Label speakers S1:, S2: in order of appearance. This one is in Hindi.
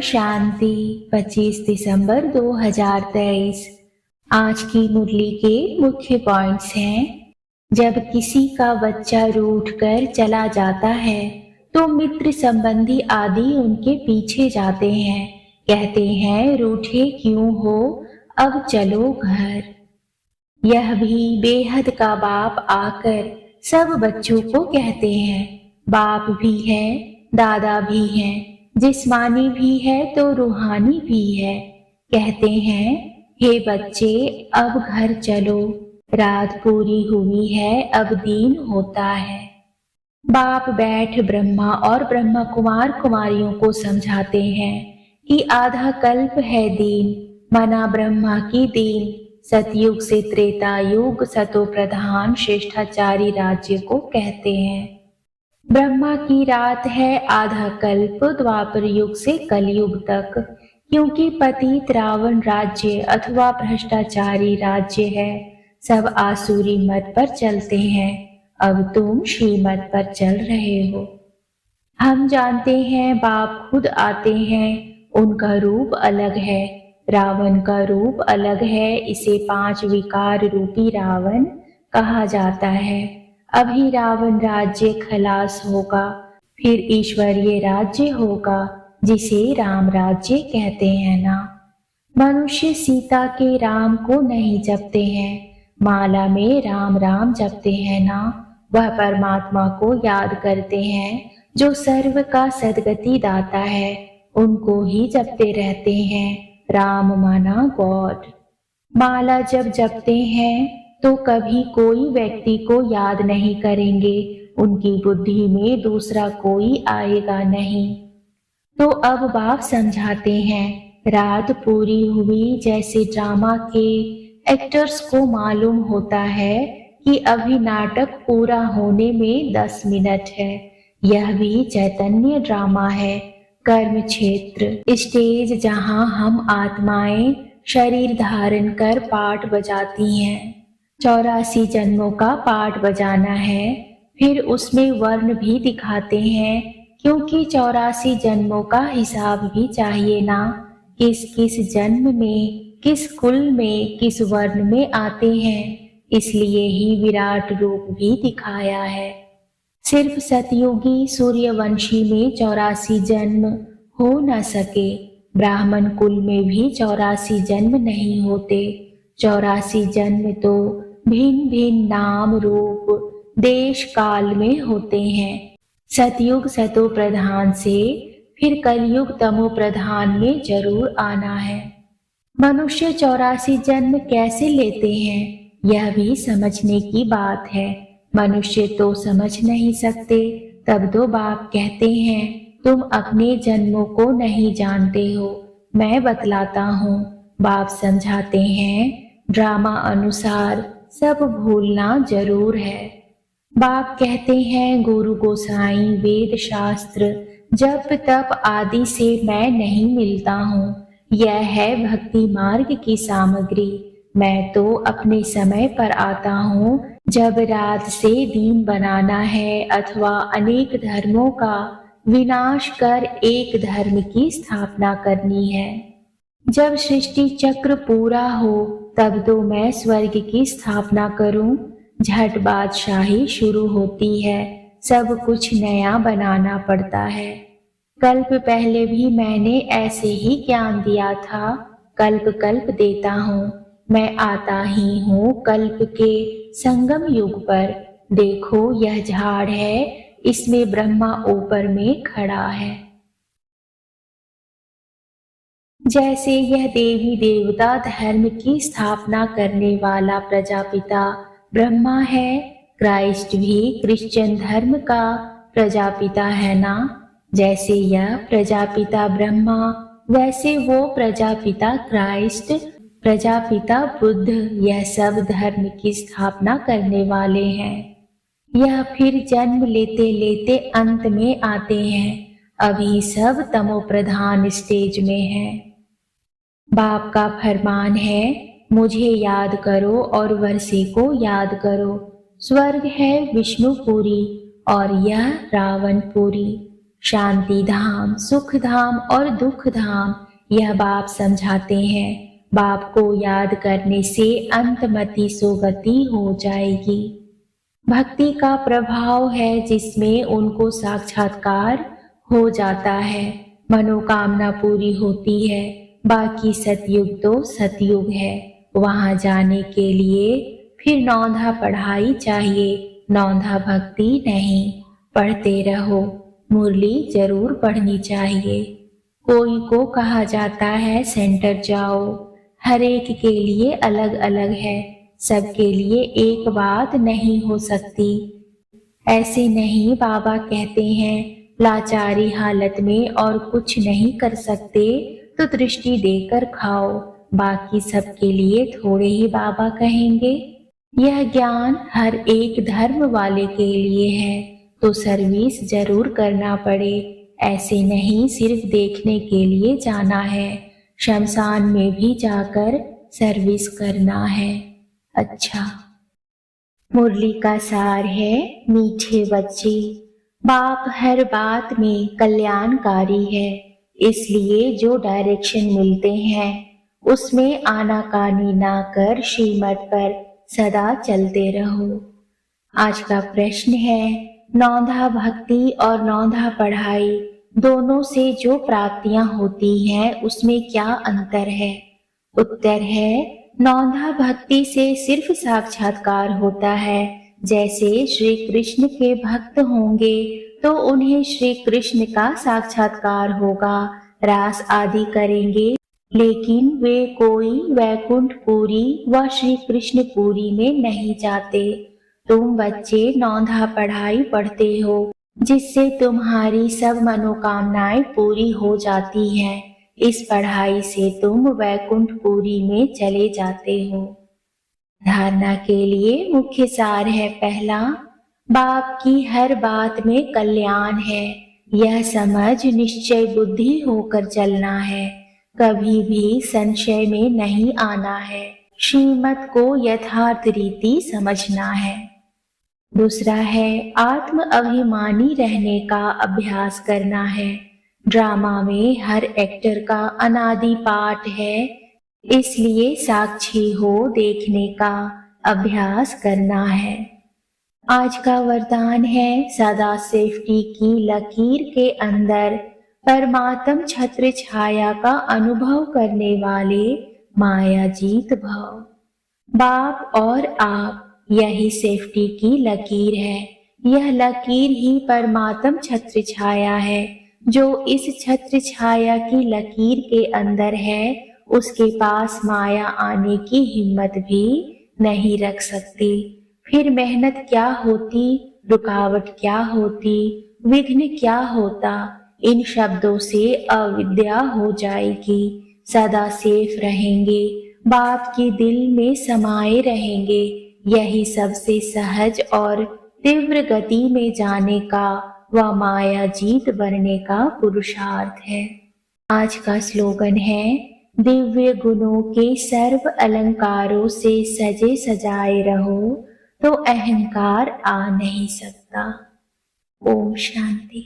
S1: शांति 25 दिसंबर 2023। आज की मुरली के मुख्य पॉइंट्स हैं। जब किसी का बच्चा रूठ कर चला जाता है तो मित्र संबंधी आदि उनके पीछे जाते हैं, कहते हैं रूठे क्यों हो, अब चलो घर। यह भी बेहद का बाप आकर सब बच्चों को कहते हैं, बाप भी है, दादा भी है, जिस्मानी भी है तो रूहानी भी है। कहते हैं, हे बच्चे अब घर चलो, रात पूरी हुई है, अब दीन होता है। बाप बैठ ब्रह्मा और ब्रह्मा कुमार कुमारियों को समझाते हैं कि आधा कल्प है दीन, मना ब्रह्मा की दीन। सतयुग से त्रेता युग सतो प्रधान श्रेष्ठाचारी राज्य को कहते हैं। ब्रह्मा की रात है आधा कल्प, द्वापर युग से कलयुग तक, क्योंकि पतित रावण राज्य अथवा भ्रष्टाचारी राज्य है। सब आसुरी मत पर चलते हैं, अब तुम श्रीमत पर चल रहे हो। हम जानते हैं बाप खुद आते हैं, उनका रूप अलग है, रावण का रूप अलग है। इसे 5 विकार रूपी रावण कहा जाता है। अभी रावण राज्य खलास होगा, फिर ईश्वरीय राज्य होगा जिसे राम राज्य कहते हैं ना। मनुष्य सीता के राम को नहीं जपते हैं, माला में राम राम जपते हैं ना। वह परमात्मा को याद करते हैं जो सर्व का सदगति दाता है, उनको ही जपते रहते हैं। राम माना गॉड। माला जब जपते हैं तो कभी कोई व्यक्ति को याद नहीं करेंगे, उनकी बुद्धि में दूसरा कोई आएगा नहीं। तो अब बाप समझाते हैं, रात पूरी हुई जैसे ड्रामा के एक्टर्स को मालूम होता है कि अभी नाटक पूरा होने में 10 मिनट है। यह भी चैतन्य ड्रामा है, कर्म क्षेत्र, स्टेज जहां हम आत्माएं शरीर धारण कर पाठ बजाती हैं। 84 जन्मों का पाठ बजाना है, फिर उसमें वर्ण भी दिखाते हैं, क्योंकि 84 जन्मों का हिसाब भी चाहिए ना। किस किस जन्म में, किस कुल में, किस वर्ण में आते हैं, इसलिए ही विराट रूप भी दिखाया है। सिर्फ सतयुगी सूर्यवंशी में 84 जन्म हो न सके, ब्राह्मण कुल में भी 84 जन्म नहीं होते। 84 जन्म तो भिन्न भिन्न नाम रूप देश काल में होते हैं। सतयुग सतो प्रधान से फिर कलयुग तमो प्रधान में जरूर आना है। मनुष्य 84 जन्म कैसे लेते हैं, यह भी समझने की बात है। मनुष्य तो समझ नहीं सकते, तब तो बाप कहते हैं तुम अपने जन्मों को नहीं जानते हो, मैं बतलाता हूँ। बाप समझाते हैं ड्रामा अनुसार सब भूलना जरूर है। बाप कहते हैं गुरु गोसाई वेद शास्त्र जप तप आदि से मैं नहीं मिलता हूँ, यह है भक्ति मार्ग की सामग्री। मैं तो अपने समय पर आता हूँ जब रात से दिन बनाना है अथवा अनेक धर्मों का विनाश कर एक धर्म की स्थापना करनी है। जब सृष्टि चक्र पूरा हो तब तो मैं स्वर्ग की स्थापना करूं। झट बादशाही शुरू होती है, सब कुछ नया बनाना पड़ता है। कल्प पहले भी मैंने ऐसे ही ज्ञान दिया था, कल्प कल्प देता हूँ। मैं आता ही हूँ कल्प के संगम युग पर। देखो यह झाड़ है, इसमें ब्रह्मा ऊपर में खड़ा है। जैसे यह देवी देवता धर्म की स्थापना करने वाला प्रजापिता ब्रह्मा है, क्राइस्ट भी क्रिश्चियन धर्म का प्रजापिता है ना। जैसे यह प्रजापिता ब्रह्मा, वैसे वो प्रजापिता क्राइस्ट, प्रजापिता बुद्ध, यह सब धर्म की स्थापना करने वाले हैं। यह फिर जन्म लेते लेते अंत में आते हैं, अभी सब तमो प्रधान स्टेज में है। बाप का फरमान है मुझे याद करो और वर्षे को याद करो। स्वर्ग है विष्णुपुरी और यह रावणपुरी। शांति धाम, सुख धाम और दुख धाम यह बाप समझाते हैं। बाप को याद करने से अंतमति सोगति हो जाएगी। भक्ति का प्रभाव है जिसमें उनको साक्षात्कार हो जाता है, मनोकामना पूरी होती है। बाकी सतयुग तो सतयुग है, वहां जाने के लिए फिर नौंधा पढ़ाई चाहिए, नौंधा भक्ति नहीं। पढ़ते रहो, मुरली जरूर पढ़नी चाहिए। कोई को कहा जाता है सेंटर जाओ, हर एक के लिए अलग अलग है, सबके लिए एक बात नहीं हो सकती। ऐसे नहीं, बाबा कहते हैं लाचारी हालत में और कुछ नहीं कर सकते तो दृष्टि देकर खाओ, बाकी सबके लिए थोड़े ही बाबा कहेंगे। यह ज्ञान हर एक धर्म वाले के लिए है, तो सर्विस जरूर करना पड़े। ऐसे नहीं सिर्फ देखने के लिए जाना है, शमशान में भी जाकर सर्विस करना है। अच्छा, मुरली का सार है मीठे बच्चे, बाप हर बात में कल्याणकारी है, इसलिए जो डायरेक्शन मिलते हैं उसमें आनाकानी ना कर श्रीमत पर सदा चलते रहो। आज का प्रश्न है, नौंधा भक्ति और नौंधा पढ़ाई दोनों से जो प्राप्तियां होती हैं उसमें क्या अंतर है? उत्तर है, नौंधा भक्ति से सिर्फ साक्षात्कार होता है। जैसे श्री कृष्ण के भक्त होंगे तो उन्हें श्री कृष्ण का साक्षात्कार होगा, रास आदि करेंगे, लेकिन वे कोई वैकुंठपुरी व श्री कृष्णपुरी में नहीं जाते। तुम बच्चे नौंधा पढ़ाई पढ़ते हो, जिससे तुम्हारी सब मनोकामनाएं पूरी हो जाती हैं। इस पढ़ाई से तुम वैकुंठपुरी में चले जाते हो। धारणा के लिए मुख्य सार है, पहला, बाप की हर बात में कल्याण है, यह समझ निश्चय बुद्धि होकर चलना है, कभी भी संशय में नहीं आना है, श्रीमत को यथार्थ रीति समझना है। दूसरा है, आत्म अभिमानी रहने का अभ्यास करना है। ड्रामा में हर एक्टर का अनादि पाठ है, इसलिए साक्षी हो देखने का अभ्यास करना है। आज का वरदान है, सदा सेफ्टी की लकीर के अंदर परमात्म छत्र छाया का अनुभव करने वाले माया जीत भव। बाप और आप यही सेफ्टी की लकीर है, यह लकीर ही परमात्म छत्र छाया है। जो इस छत्र छाया की लकीर के अंदर है, उसके पास माया आने की हिम्मत भी नहीं रख सकती। फिर मेहनत क्या होती, रुकावट क्या होती, विघ्न क्या होता, इन शब्दों से अविद्या हो जाएगी। सदा सेफ रहेंगे, बाप के दिल में समाये रहेंगे, यही सबसे सहज और तीव्र गति में जाने का व माया जीत बनने का पुरुषार्थ है। आज का स्लोगन है, दिव्य गुणों के सर्व अलंकारों से सजे सजाए रहो तो अहंकार आ नहीं सकता। ओम शांति।